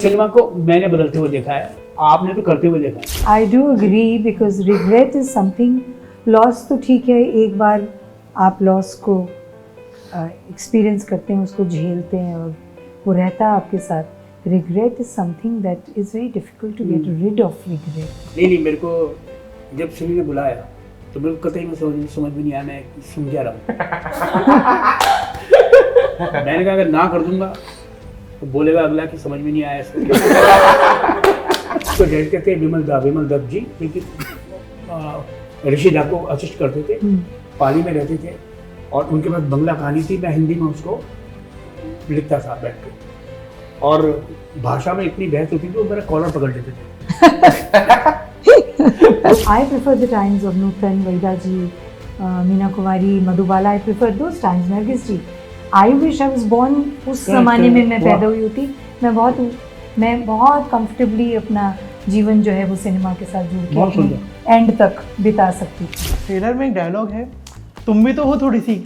Cinema को मैंने बदलते हुए देखा है, आपने तो करते हुए देखा है। I do agree because regret is something, loss तो ठीक है, एक बार आप लॉस को एक्सपीरियंस करते हैं, उसको झेलते हैं और वो रहता है आपके साथ। Regret is something that is very difficult to get rid of regret. नहीं, मेरे को जब सुनी ने बुलाया तो मेरे को कतई में समझ में नहीं आया मैं सुन क्या रहा हूँ। मैंने कहा अगर ना कर दूंगा तो बोलेगा अगला कि समझ में नहीं आया इसको। तो डायरेक्टर थे विमल दत्त जी, क्योंकि ऋषि दा को असिस्ट करते थे, पाली में रहते थे और उनके पास बंगला कहानी थी। मैं हिंदी में उसको लिखता था बैठ के, और भाषा में इतनी बहस होती थी वो मेरा कॉलर पकड़ लेते थे। I prefer the times of Nutan, Vaida ji, Meena Kumari, Madhubala. I prefer those times. Nargis ji, I wish I was born उस ज़माने में मैं पैदा हुई होती। मैं बहुत कंफर्टेबली अपना जीवन जो है वो सिनेमा के साथ जुड़ के एंड तक बिता सकती थी। ट्रेलर में एक डायलॉग है, तुम भी तो हो थोड़ी सी।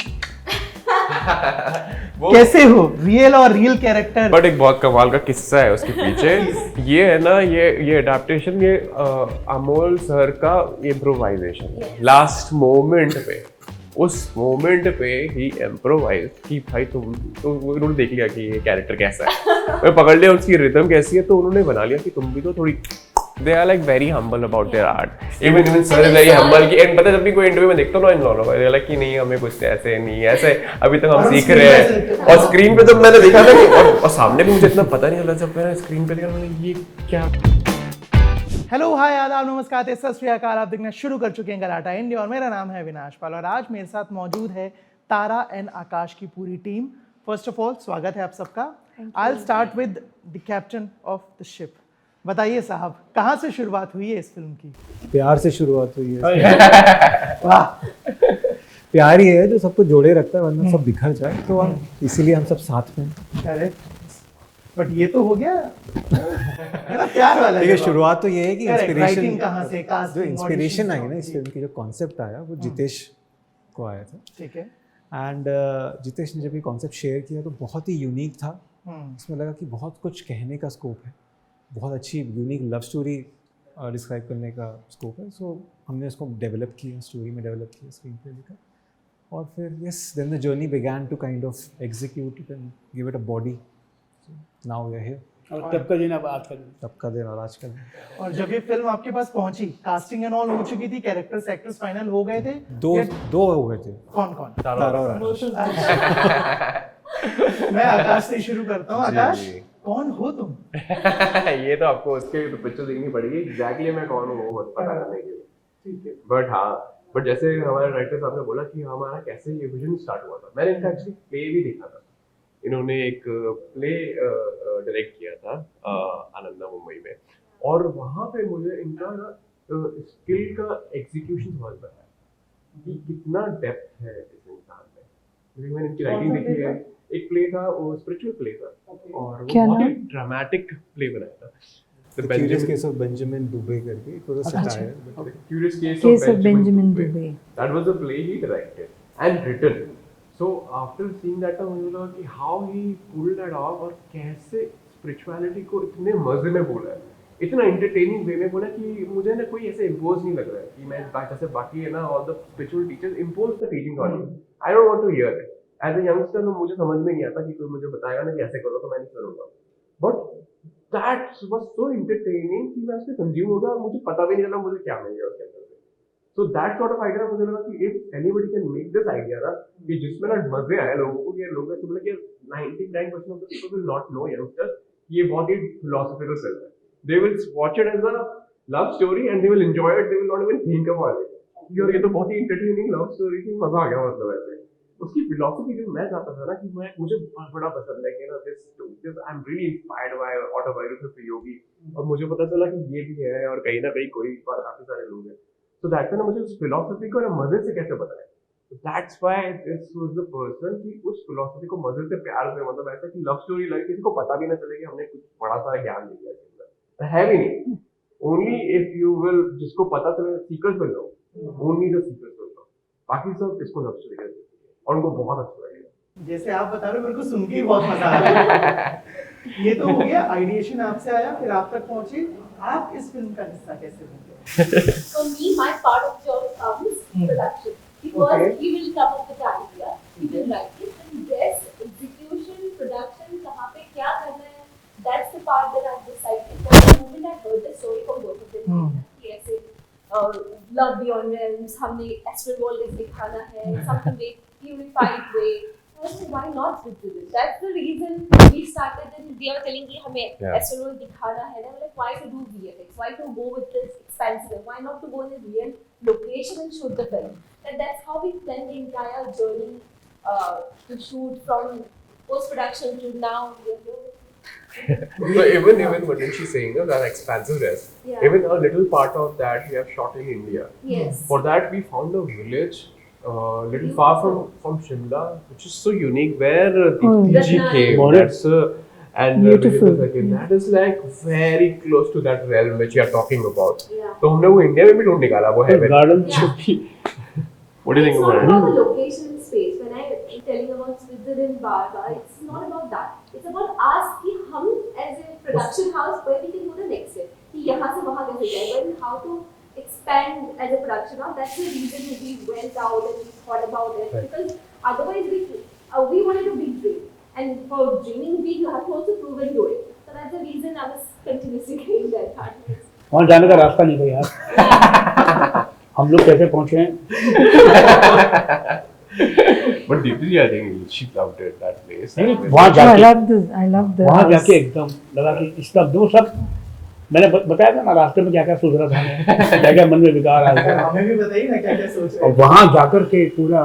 कैसे हो रियल और रियल कैरेक्टर। बट एक बहुत कमाल का किस्सा है उसके पीछे। ये है ना, ये अडेप्टेशन, ये अमोल सर का इम्प्रोवाइजेशन लास्ट मोमेंट पे, उस मोमेंट पे ही इम्प्रोवाइज कि भाई तुम तो उन्होंने देख लिया कि ये कैरेक्टर कैसा है, मैं पकड़ लिया उसकी रिदम कैसी है, तो उन्होंने बना लिया कि तुम भी तो थोड़ी। They are like very humble about their art. Even sir is very humble. And पता है जब भी कोई इंटरव्यू में देखता हूँ ना इन लोगों को, like कि नहीं हमें कुछ ऐसे नहीं ऐसे अभी तक हम सीख रहे हैं। और स्क्रीन पे जब मैंने देखा था कि और सामने भी मुझे इतना पता नहीं चला, जब मैंने स्क्रीन पे देखा मैंने ये क्या। हेलो हाय आदाब नमस्कार सत श्री अकाल। आप देखना शुरू कर चुके हैं गलाटा इंडिया और मेरा नाम है विनाश पाल और आज मेरे साथ मौजूद है तारा एंड आकाश की पूरी टीम। फर्स्ट ऑफ ऑल स्वागत है आप सबका। I will start with the captain of the ship. बताइए साहब, कहाँ से शुरुआत हुई है इस फिल्म की? प्यार से शुरुआत हुई है। वाह, प्यार ही है जो सबको जोड़े रखता है, वरना सब बिखर जाए, तो इसीलिए हम सब साथ में। अरे बट ये तो हो गया मेरा प्यार वाला। देखिए शुरुआत तो ये है कि इंस्पिरेशन कहाँ से, जो इंस्पिरेशन आई ना इस फिल्म की, जो कॉन्सेप्ट आया वो जितेश को आया था। ठीक है। एंड जितेश ने जब ये कॉन्सेप्ट शेयर किया तो बहुत ही यूनिक था। इसमें लगा कि बहुत कुछ कहने का स्कोप है, बहुत अच्छी यूनिक लव स्टोरी डिस्क्राइब करने का स्कोप है। सो हमने उसको डेवलप किया, स्टोरी में डेवलप किया, स्क्रीन पे लिखा, और फिर yes then the journey began to kind of execute it and give it a body. Now we are here. और तब का दिन अब आज का दिन, तब का दिन और आज का दिन। और जब ये फिल्म आपके पास पहुंची, कास्टिंग एंड ऑल हो चुकी थी, कैरेक्टर्स एक्टर्स फाइनल हो गए थे? दो हो गए थे। कौन कौन? तारा और आकाश। मैं आकाश से शुरू करता हूँ। आकाश, कौन हो तुम? ये तो आपको उसके तो पिक्चर देखनी पड़ेगी एग्जैक्टली मैं कौन हूँ वो पता करने के लिए। ठीक है, बट हाँ, बट जैसे हमारे राइटर साहब ने बोला कि हमारा कैसे ये विजन स्टार्ट हुआ था, मैंने इनका एक्चुअली प्ले भी देखा था। इन्होंने एक प्ले डायरेक्ट किया था आनंदा मुंबई में, और वहाँ पे मुझे इनका स्किल का एग्जीक्यूशन समझ में आया कि कितना डेप्थ है इस इंसान में। क्योंकि मैंने इनकी राइटिंग देखी है, एक प्ले था वो स्पिरिचुअल प्ले था और वो बहुत ही ड्रामेटिक प्ले बनाया था। The Curious Case of Benjamin Dubey करके, it was a satire. Curious Case of Benjamin Dubey. That was the play he directed and written. So after seeing that मुझे लगा कि how he pulled that off और कैसे spirituality को इतने मजे में बोला है, इतना entertaining way में बोला कि मुझे ना कोई ऐसे impose नहीं लग रहा है कि मैं जैसे बाकी है ना all the spiritual teachers impose the teaching on you. I don't want to hear it. As a youngster मुझे समझ में नहीं आता कि कोई मुझे बताएगा ना कि ऐसे करो तो मैं नहीं करूँगा। But that was so entertaining कि मैं उससे consume हो गया और मुझे पता भी नहीं चला मुझे क्या मिल गया उसके अंदर से। So that sort of idea मुझे लगा कि if anybody can make this idea ना, कि जिसमें ना मजे आए लोगों को, ये लोग ऐसे बोले कि 99% of the people will not know youngsters ये बहुत ही philosophical film है। They will watch it as a love story and they will enjoy it. They will not even think about it. और ये तो बहुत ही entertaining love story थी, मजा आ गया मतलब ऐसे। उसकी फिलॉसफी जो मैं चाहता था ना कि मुझे बड़ा पसंद है कि ना this I am really inspired by autobiography Yogi, और मुझे पता चला कि ये भी है और कहीं ना कहीं कोई काफी सारे लोग हैं। सो दैट्स ना मुझे उस फिलॉसफी को ना मजे से कैसे बताया, that's why this was the person कि उस फिलॉसफी को मजे से प्यार से, मतलब ऐसा कि लव स्टोरी लगे, किसी को पता भी ना चले कि हमने कुछ बड़ा सारा ज्ञान दे दिया इसके अंदर, है भी नहीं। ओनली इफ यू विल, जिसको पता चले, seekers will know, only the seekers will know, बाकी सब इसको लव स्टोरी और उनको बहुत अच्छा लगेगा। जैसे आप बता रहे हो मेरे को सुन के ही बहुत मजा आ रहा है। ये तो हो गया, आइडिएशन आपसे आया, फिर आप तक पहुंचे, आप इस फिल्म का हिस्सा कैसे बने? For me, my part of job comes production. Because Okay. he will come up with the idea, he will write it, and yes, execution, production, कहाँ पे क्या करना है, that's the part that I've decided. From the moment I heard the story from both of them, कि ऐसे love beyond realms, हमने astral world ऐसे दिखाना है, something very purified way. So why not with this? That's the reason we started and we are telling कि हमें astral world दिखाना है. And I'm like, why to do VFX? Why to go with this expensive? Why not to go in a real location and shoot the film? And that's how we planned the entire journey to shoot from post-production to now. We are here. So even what she's saying, that expansiveness, Yeah. even a little part of that we have shot in India. Yes. For that, we found a village little far from Shimla, which is so unique, where Deepti ji Ratnam. came. Bonnet. That's and Beautiful. that is like very close to that realm which you are talking about. Yeah. तो हमने वो India में भी ढूंढ निकाला वो heaven. Garden Yeah. What do you think It's not about it? about the location and space. When I'm telling about Switzerland, Barba, it's not about that. It's about us कि हम as a production house where we can go the next step. कि यहाँ से वहाँ कैसे जाए, but how to expand as a production house. That's the reason we went out and we thought about it. Right. Because otherwise we wanted to be dream. And for dreaming big, you have to also prove and do it. So that's the reason I was continuously getting that part. वहाँ जाने का रास्ता नहीं था यार। हम लोग कैसे पहुँचे हैं? But Deepti ji, I think she loved it, that place. नहीं, And वहाँ I जाके love this. I love the वहाँ house. जाके एकदम लगा कि इसका दो सब मैंने बताया था ना रास्ते में क्या क्या सोच रहा था मैं, क्या क्या मन में विकार आ गया हमें भी बताइए ना क्या क्या सोच रहे और हैं। वहाँ जाकर के पूरा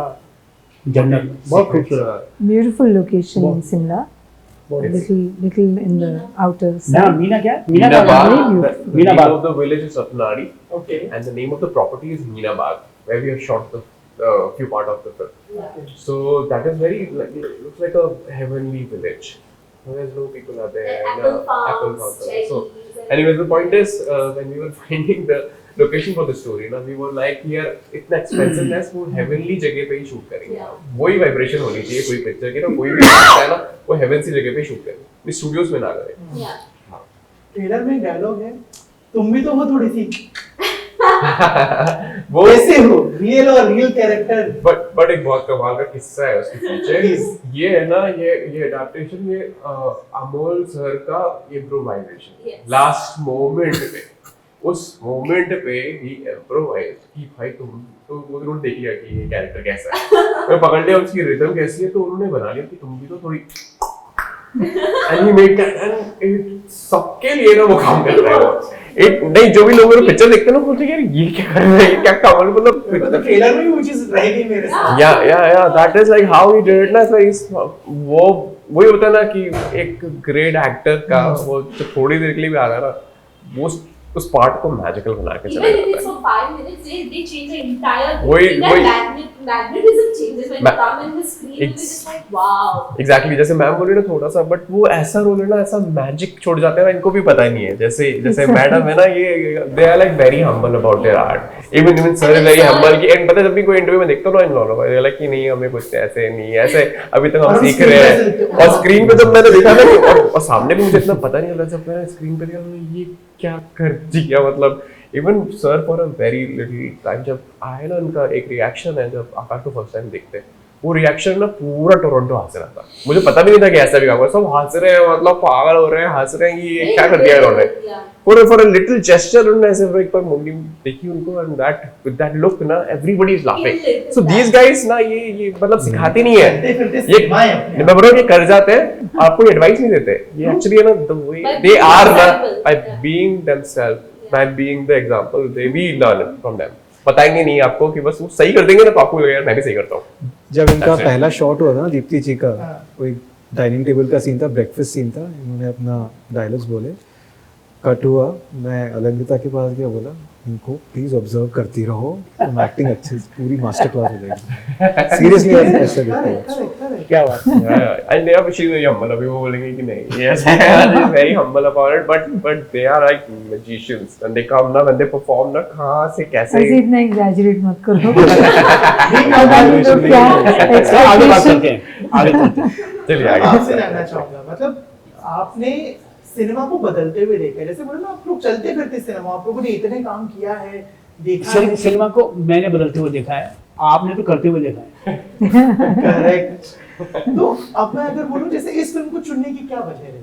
जन्नत बहुत खूबसूरत Beautiful location in Wow. Simla. बहुत Little in the outer ना side. मीना क्या Meena Bagh. Bagh. very The beautiful. the Meena name Bagh. of the village is Ratnari, Okay. and the name of the property is Meena Bagh, where we have shot the few part of the film. Yeah. So that is very like looks like a heavenly village. There's no people are there. Apple no, farms, apple farms. cherries. So, and- anyways, the point is when we were finding the location for the story, ना we were like here इतना expensiveness वो heavenly जगह पे ही shoot करेंगे. Yeah. वही vibration होनी चाहिए कोई picture की ना कोई भी है ना वो heaven सी जगह पे shoot करें. इस studios में ना करें. Yeah. ट्रेलर में डायलॉग है, तुम भी तो हो थोड़ी सी, वो कैसे हो, रियल और रियल कैरेक्टर। बट एक बहुत कमाल का किस्सा है उसके पीछे। ये है ना ये अडेप्टेशन ये अमोल सर का इम्प्रोवाइजेशन Yes. लास्ट मोमेंट पे उस मोमेंट पे ही इम्प्रोवाइज कि भाई तुम तो वो उन्होंने देख लिया कि ये कैरेक्टर कैसा है मैं पकड़ लिया उसकी रिदम कैसी है तो उन्होंने बना लिया कि तुम भी तो थोड़ी and he made that and it सबके लिए ना वो काम कर रहा है वो एक नहीं जो भी लोग मेरे पिक्चर देखते हैं ना बोलते हैं यार ये क्या कर रहा है ये क्या कमाल मतलब ट्रेलर में भी वो चीज रह गई मेरे साथ। yeah that is like how he did it ना वो वही होता है ना कि एक ग्रेट एक्टर का वो जो थोड़ी देर के लिए भी आ रहा है ना वो उस पार्ट को मैजिकल बना के चला Even if जाता it's है for 5 minutes, they change the entire. वही- Magnetism changes when you Ma- come in the screen. It's It's- just like wow. Exactly जैसे मैम बोली ना थोड़ा सा बट वो ऐसा रोल है ना ऐसा मैजिक छोड़ जाते हैं ना इनको भी पता ही नहीं है जैसे जैसे मैडम है ना ये they are like very humble about their art even sir is very humble की एंड पता है जब भी कोई इंटरव्यू में देखता हूं ना इन लोगों को लाइक कि नहीं हमें कुछ ऐसे नहीं ऐसे अभी तक हम और सीख screen रहे पे हैं से- और स्क्रीन पे जब मैंने देखा ना और सामने भी मुझे इतना पता नहीं चला जब मैंने स्क्रीन पे देखा ये क्या कर दिया मतलब even sir for a very little time जब आए ना उनका एक रिएक्शन है जब आकाश को फर्स्ट टाइम देखते हैं वो रिएक्शन ना पूरा टोरंटो हंस रहा था मुझे पता भी नहीं था कि ऐसा भी होगा सब हंस रहे हैं मतलब पागल हो रहे हैं हंस रहे हैं कि ये क्या कर दिया इन्होंने Yeah. For a little gesture उन्होंने ऐसे एक बार मुंडी देखी उनको एंड दैट लुक ना everybody is laughing so these guys ना ये मतलब सिखाते नहीं है चलते फिरते ये सिनेमाएं अपने मैं बोल रहा हूँ ये कर जाते हैं आपको एडवाइस नहीं देते ये एक्चुअली है ना the way By they being are ना example, by yeah. Being themselves by being the example they we learn from them बताएंगे नहीं आपको कि बस वो सही कर देंगे ना तो आपको लगेगा मैं भी सही करता हूँ जब इनका That's it. पहला शॉट हुआ था ना दीप्ति जी का हाँ। कोई डाइनिंग टेबल का सीन था ब्रेकफास्ट सीन था इन्होंने अपना डायलॉग्स बोले कट हुआ मैं अलंकृता के पास गया बोला इनको प्लीज ऑब्जर्व करती रहो तुम एक्टिंग अच्छे पूरी मास्टर क्लास हो जाएगी सीरियसली ऐसा दिखता है करेक्ट करेक्ट। क्या बात है? and they are she's very humble अभी वो बोलेंगे कि नहीं yes she is very humble about it but they are like magicians when they come ना when they perform ना कहाँ से कैसे ऐसे इतना एग्जैजरेट मत करो पता नहीं तो क्या आगे बात expectation- करते हैं आगे चलते हैं चलिए आगे आपसे जानना चाहूंगा मतलब आपने सिनेमा को बदलते हुए देखा है, जैसे बोले ना आप लोग चलते फिरते सिनेमा, आप लोगों ने इतने काम किया है, देखा है। सिनेमा को मैंने बदलते हुए देखा है, आपने तो करते हुए देखा है। करेक्ट। तो अब मैं अगर बोलूं जैसे इस फिल्म को चुनने की क्या वजह है?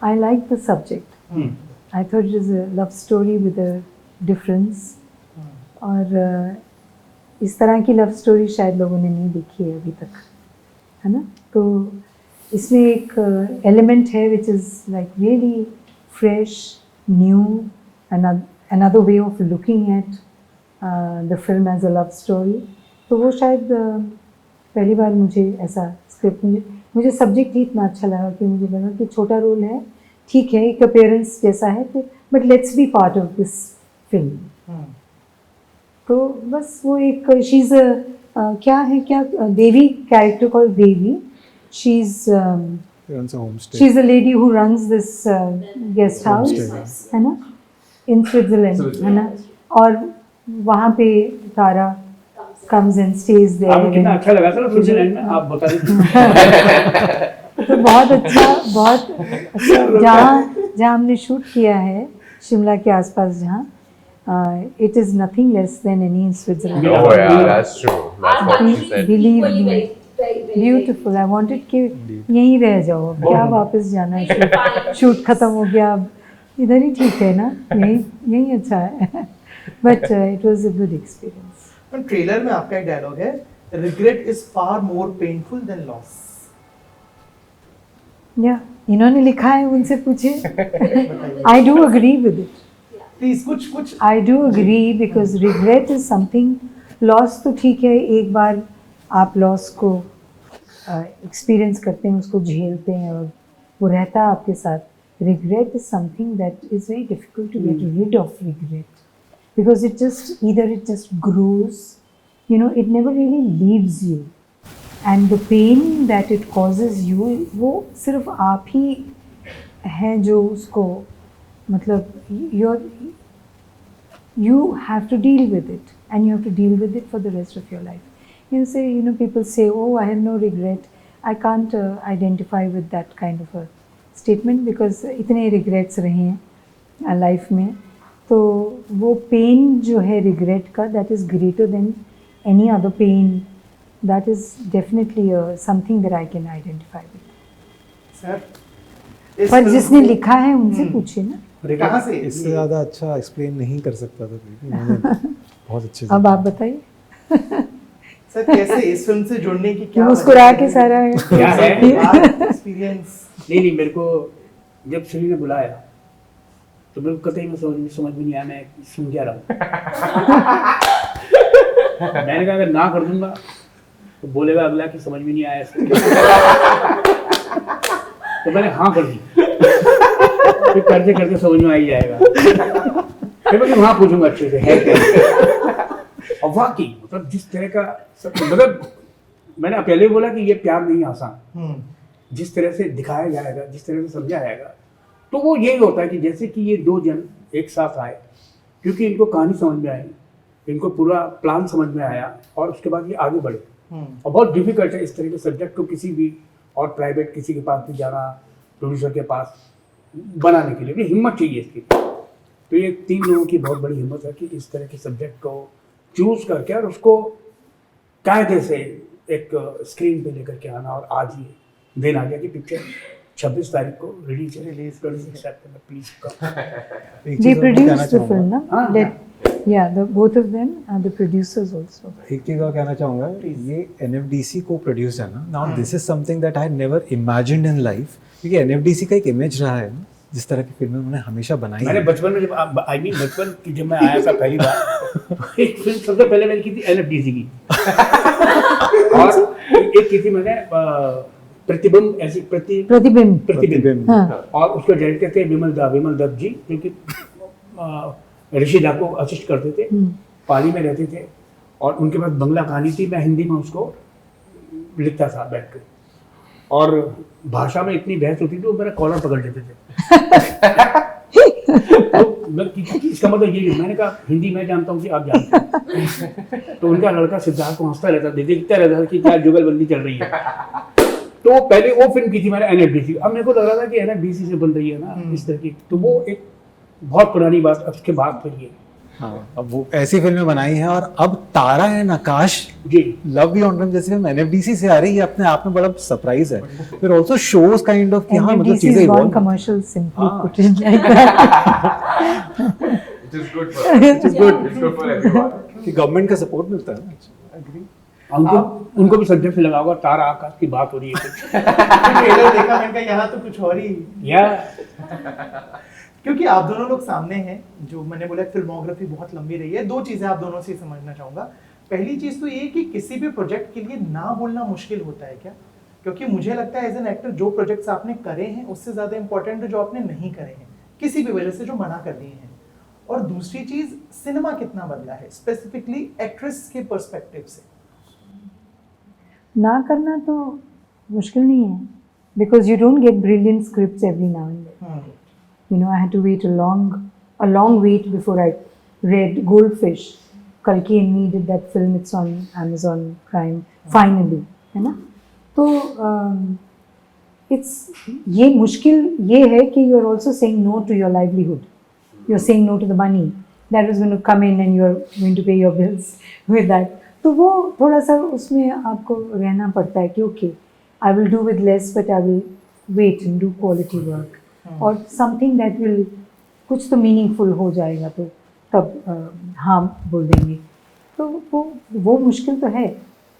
I like the subject. I thought it was a love story with a difference. और इस तरह की लव स्टोरी शायद लोगों ने नहीं देखी है अभी तक, है ना? तो इसमें एक एलिमेंट है which is like really fresh, new, another way of looking at the film as a love story. तो वो शायद पहली बार मुझे ऐसा स्क्रिप्ट, मुझे सब्जेक्ट ही इतना अच्छा लगा कि मुझे लगा कि छोटा रोल है, ठीक है, एक अपीयरेंस जैसा है, तो but let's be part of this film. तो बस वो एक शीज़ क्या है, क्या Devi character call Devi, she is runs a homestay. She is a lady who runs this guest house, है ना, इन स्विट्जरलैंड, है ना, और वहाँ पे तारा comes and stays there. आपको कितना अच्छा लगा था स्विट्जरलैंड में, आप बता दीजिए। तो बहुत अच्छा जहाँ हमने शूट किया है, शिमला के आसपास, जहाँ it is nothing less than any in Switzerland. Oh yeah, that's true. That's what she said. Believe Equally me, very beautiful. I wanted कि यहीं रह जाओ, अब क्या वापस जाना है, शूट खत्म हो गया, अब इधर ही ठीक है ना, यहीं अच्छा है। But it was a good experience. Trailer में आपका एक डायलॉग है, regret is far more painful than loss. या इन्होंने लिखा है, उनसे पूछे। I do agree with it. Please कुछ I do agree because regret is something, loss तो ठीक है, एक बार आप लॉस को एक्सपीरियंस करते हैं, उसको झेलते हैं और वो रहता है आपके साथ। Regret is something that is very difficult to get rid of regret, because it just grows, you know, it never really leaves you, and the pain that it causes you, वो सिर्फ आप ही हैं जो उसको, मतलब you have to deal with it, and you have to deal with it for the rest of your life. You know, people say, oh, I have no regret. I can't identify with that kind of a statement, because इतने regrets रहे हैं life में, तो वो pen जो है regret का, that is greater than any other pain, that is definitely something that I can identify with. Sir पर जिसने लिखा है उनसे पूछिए ना, कहाँ से इससे ज़्यादा अच्छा एक्सप्लेन नहीं कर सकता था क्योंकि बहुत अच्छे से। अब आप बताइए। सर कैसे इस फिल्म से जुड़ने की क्या मुस्कुरा के सारा क्या है? एक्सपीरियंस? नहीं, मेरे को जब श्री ने बुलाया तो मेरे को कतई में समझ में नहीं आया मैं सुन क्या रहा हूँ। मैंने कहा अगर ना कर दूंगा तो बोलेगा अगला कि समझ में नहीं आया इसको। तो मैंने हाँ कर दी, फिर करते करते समझ में आ ही जाएगा। फिर मैं वहाँ पूछूंगा अच्छे से है क्या। और वाकई मतलब जिस तरह का, मतलब मैंने पहले बोला कि ये प्यार नहीं आसान, जिस तरह से दिखाया जाएगा, जिस तरह से समझाया जाएगा, तो वो यही होता है कि जैसे कि ये दो जन एक साथ आए, क्योंकि इनको कहानी समझ में आई, इनको पूरा प्लान समझ में आया, और उसके बाद ये आगे बढ़े। और बहुत डिफिकल्ट है इस तरह के सब्जेक्ट को किसी भी और प्राइवेट किसी के पास भी जाना, प्रोड्यूसर के पास बनाने के लिए हिम्मत चाहिए इसकी। तो ये 3 लोगों की बहुत बड़ी हिम्मत है कि इस तरह के सब्जेक्ट को चूज करके और उसको कायदे से एक स्क्रीन पे लेकर के आना। और आज ये दिन आ गया कि पिक्चर 26 तारीख को release please They produced the film, ना? Yeah, both of them are the producers also. एक चीज़ और कहना चाहूँगा, ये NFDC को प्रोड्यूस है ना, now this is something that I never imagined in life, क्योंकि NFDC का एक इमेज रहा है ना, जिस तरह की फिल्में उन्होंने हमेशा बनाई मैंने है। बचपन में जब बचपन की जब मैं आया था पहली बार, एक फिल्म सबसे पहले मैंने की थी NFDC की, और एक की थी मैंने प्रतिबिंब, ऐसी प्रतिबिंब, हाँ। और उसके डायरेक्टर थे विमल दत्त जी, जो कि ऋषिदा को असिस्ट करते थे, पाली में रहते थे, और उनके पास बंगला कहानी थी, मैं हिंदी में उसको लिखता था बैठ कर, और भाषा में इतनी बहस होती थी वो मेरा कॉलर पकड़ लेते थे। तो इसका मतलब यही है, मैंने कहा हिंदी मैं जानता हूँ कि आप जानते हैं। तो उनका लड़का सिद्धार्थ को हंसता रहता, देखता रहता कि क्या जुगलबंदी चल रही है। तो पहले वो फिल्म की थी मैंने NFDC, अब मेरे को लग रहा था कि NFDC से बन रही है ना इस तरह की, तो वो एक बहुत पुरानी बात अब के बाद फिर ये हाँ, अब वो ऐसी फिल्में बनाई हैं और अब Tara and Akash ji love you on जैसे फिल्म NFDC से आ रही है, अपने आप में बड़ा सरप्राइज है। फिर ऑल्सो शोज काइंड ऑफ कि हाँ मतलब NFDC चीजें is one evolve। commercial simply हाँ। put it like that. It is good for us. It's good for everyone. कि गवर्नमेंट का सपोर्ट मिलता है ना। उनको भी सब्जेक्ट से लगा होगा, तारा आकाश की बात हो रही है कुछ ट्रेलर देखा मैंने कहा यहाँ तो कुछ और ही, या क्योंकि आप दोनों लोग सामने हैं, जो मैंने बोला फिल्मोग्राफी बहुत लंबी रही है। दो चीजें आप दोनों से समझना चाहूंगा। पहली चीज तो ये कि किसी भी प्रोजेक्ट के लिए ना बोलना मुश्किल होता है क्या? क्योंकि मुझे लगता है एज एन एक्टर जो प्रोजेक्ट्स आपने करे हैं उससे ज्यादा इंपॉर्टेंट है जो आपने नहीं करे हैं, किसी भी वजह से जो मना कर दिए हैं। और दूसरी चीज, सिनेमा कितना बदला है स्पेसिफिकली एक्ट्रेस के पर्सपेक्टिव से? ना करना तो मुश्किल नहीं है, because you don't get brilliant scripts every now and then. You know, I had to wait a long wait before I read Goldfish. Kalki and me did that film. It's on Amazon Prime. Finally, है ना? तो it's ये मुश्किल ये है कि you are also saying no to your livelihood. You are saying no to the money that was going to come in and you are going to pay your bills with that. तो वो थोड़ा सा उसमें आपको रहना पड़ता है कि okay, I will do with less, but I will wait and do quality work. और समथिंग दैट विल कुछ तो मीनिंगफुल हो जाएगा, तो तब हाँ बोल देंगे। तो वो मुश्किल तो है।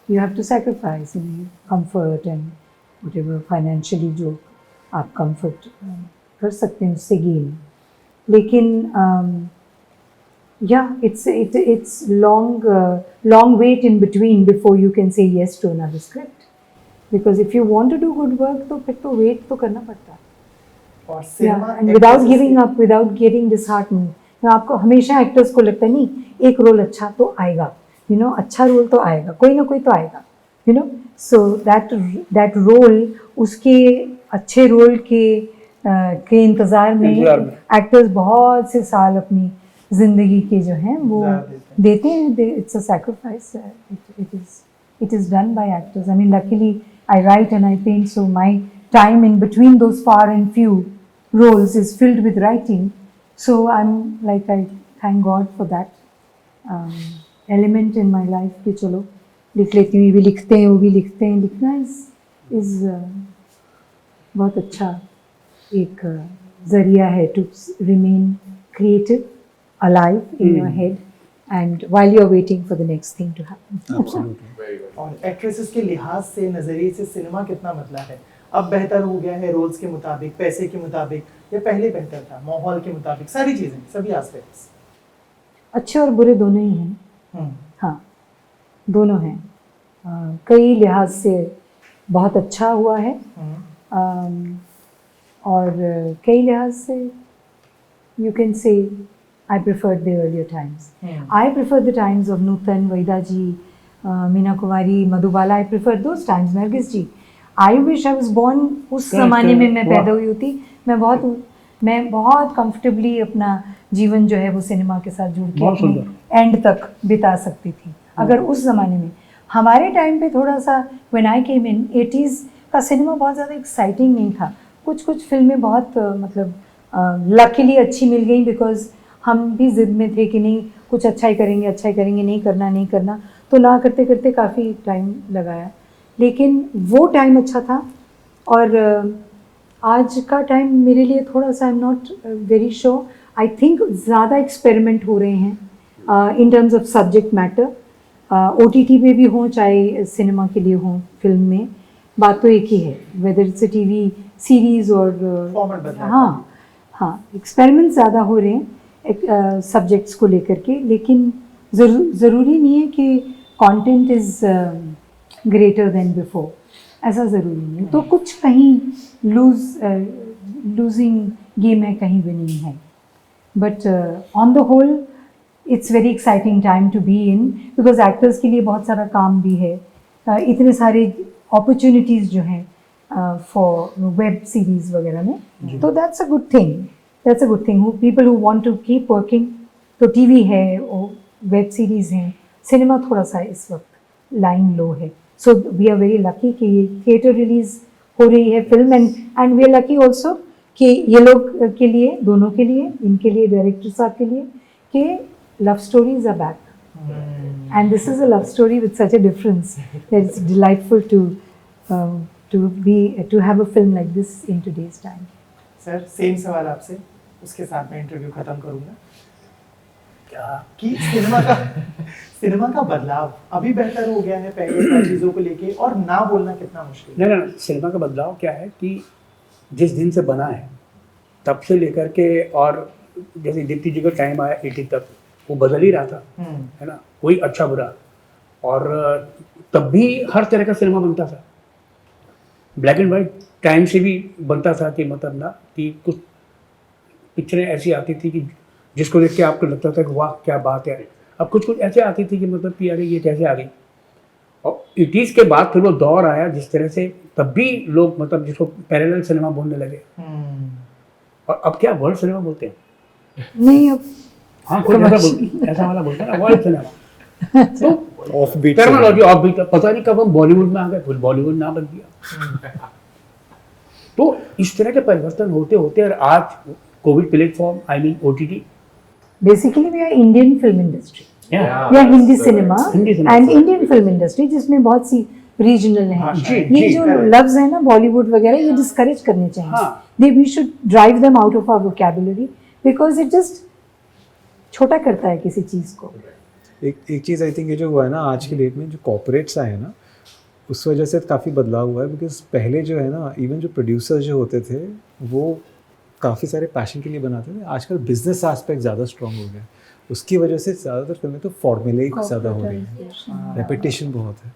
You have to sacrifice in comfort and whatever financially जो आप कंफर्ट कर सकते हैं उससे गेन। लेकिन या it's long wait in between before you can say yes to another script, because if you want to do good work तो फिर तो वेट तो करना पड़ता है। और and without giving up, without getting disheartening. आपको हमेशा एक्टर्स को लगता है नहीं एक रोल अच्छा तो आएगा, यू नो, अच्छा रोल तो आएगा, कोई ना कोई तो आएगा, you know. So that role, उसके अच्छे रोल के इंतज़ार में एक्टर्स बहुत से साल अपनी ज़िंदगी के जो हैं वो देते हैं। It's a sacrifice, it is done by actors. I mean luckily I write and I paint, so my time in between those far and few roles is filled with writing. So I'm like, I thank God for that element in my life कि चलो लिख लेती हूँ, ये भी लिखते हैं वो भी लिखते हैं। लिखना is बहुत अच्छा एक ज़रिया है to remain creative, alive in your head and while you're waiting for the next thing to happen. Absolutely. Very good. और एक्ट्रेसेस के लिहाज से, नजरिए से सिनेमा कितना बदला है? अब बेहतर हो गया है रोल्स के मुताबिक, पैसे के मुताबिक, या पहले बेहतर था माहौल के मुताबिक? सारी चीजें, सभी एस्पेक्ट्स अच्छे और बुरे दोनों ही हैं। हाँ, दोनों हैं। कई लिहाज से बहुत अच्छा हुआ है और कई लिहाज से you can say I prefer the earlier times. I prefer the times of Nutan, Waheeda ji, Meena Kumari, Madhubala. I prefer those times. Nargis ji, I wish I was born उस ज़माने में मैं पैदा हुई होती। मैं बहुत कंफर्टेबली अपना जीवन जो है वो सिनेमा के साथ जुड़ के अपने एंड तक बिता सकती थी अगर उस ज़माने में। हमारे टाइम पे थोड़ा सा when I came in 80s का सिनेमा बहुत ज़्यादा एक्साइटिंग नहीं था। कुछ फिल्में बहुत मतलब लकीली अच्छी मिल गई, बिकॉज हम भी ज़िद में थे कि नहीं कुछ अच्छा ही करेंगे, नहीं करना, तो ना करते करते काफ़ी टाइम लगाया। लेकिन वो टाइम अच्छा था और आज का टाइम मेरे लिए थोड़ा सा, I am not very sure. I think ज़्यादा एक्सपेरिमेंट हो रहे हैं in terms of subject matter. OTT पे भी हों चाहे सिनेमा के लिए हों, फिल्म में बात तो एक ही है, whether it's a TV series और हाँ एक्सपेरिमेंट ज़्यादा हो रहे हैं सब्जेक्ट्स को लेकर के। लेकिन ज़रूरी नहीं है कि content is greater then before, ऐसा ज़रूरी नहीं। तो कुछ कहीं लूजिंग गेम है, कहीं विनिंग है। But on the whole it's very exciting time to be in, because actors के लिए बहुत सारा काम भी है, इतने सारे अपॉर्चुनिटीज़ जो हैं फॉर वेब सीरीज़ वगैरह में। तो that's a good thing. People who want to keep working, तो TV है और वेब सीरीज़ हैं, सिनेमा थोड़ा सा इस वक्त लाइन लो है। So we are very lucky कि ये थिएटर रिलीज़ हो रही है film, and we are lucky also कि ये लोग के लिए, दोनों के लिए, इनके लिए, डायरेक्टर साहब के लिए, कि love stories are back, and this is a love story with such a difference that it's delightful to have a film like this in today's time. Sir same सवाल आपसे, उसके साथ मैं इंटरव्यू खत्म करूंगा कि सिनेमा का बदलाव अभी बेहतर हो गया है पहले चीजों को लेके, और ना बोलना कितना मुश्किल है? नहीं, सिनेमा का बदलाव क्या है कि जिस दिन से बना है तब से लेकर के, और जैसे दीप्ति जी का टाइम आया 80 तक, वो बदल ही रहा था, है ना, कोई अच्छा बुरा, और तब भी हर तरह का सिनेमा बनता था, ब्लैक एंड वाइट टाइम से भी बनता था, कि मतलब ना कि कुछ पिक्चरें ऐसी आती थी कि जिसको देख के आपको लगता था कि वाह क्या बात है। अब कुछ कुछ ऐसे आती थी कि मतलब कि अरे ये कैसे आ गई। और 80s के बाद फिर वो दौर आया जिस तरह से, तब भी लोग मतलब जिसको पैरेलल सिनेमा बोलने लगे, और अब क्या वर्ल्ड सिनेमा बोलते हैं। नहीं, अब हाँ, कोई ऐसा वाला बोलता है ना वर्ल्ड सिनेमा, तो off beat terminology off beat, पता नहीं कब हम बॉलीवुड में आ गए, फिर बॉलीवुड ना बन गया। तो इस तरह के परिवर्तन होते होते, और आज Covid platform, I mean OTT, basically we are Indian film industry, Yeah, या Hindi that's cinema Hindi cinema. And Indian film industry, जिसमें बहुत सी रीजनल हैं। जी, ये जी, जो correct। लफ्ज है ना बॉलीवुड वगैरह, ये डिस्करेज करने चाहिए। हाँ। They we should drive them out of our vocabulary, because it just छोटा करता है किसी चीज़ को। एक चीज़ आई थिंक ये जो हुआ है ना आज की डेट में, जो कॉर्पोरेट्स आए हैं ना, उस वजह से काफ़ी बदलाव हुआ है। बिकॉज पहले जो है ना, इवन जो प्रोड्यूसर्स जो होते थे वो काफ़ी सारे पैशन के लिए बनाते थे। आजकल बिजनेस एस्पेक्ट ज़्यादा स्ट्रॉन्ग हो गया, उसकी वजह से ज़्यादातर फिल्में तो फॉर्मूले ही ज़्यादा हो गई हैं, रेपिटेशन बहुत है,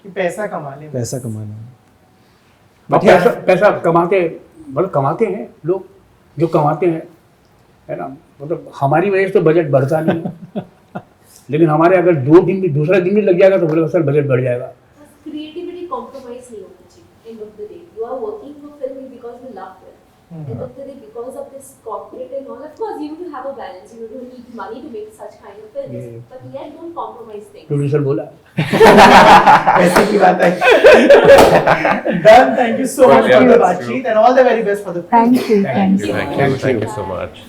कि पैसा कमा ले, पैसा कमाना। अब पैसा कमाते, मतलब कमाते हैं लोग जो कमाते हैं, है ना, मतलब हमारी वजह से तो बजट बढ़ता नहीं है। लेकिन हमारे अगर 2 दिन भी, दूसरा दिन भी लग जाएगा तो बोले सर बजट बढ़ जाएगा। Creativity compromise नहीं होनी चाहिए. End of the day, you are working for film because you love it. End of the day, because of this corporate and all, of course you will have a balance. You don't need money to make such kind of films, Yeah. but yet don't compromise things. Producer बोला पैसे की बात है। Done. Thank you so much for the बातचीत and all the very best for the Thank you. Thank you so much.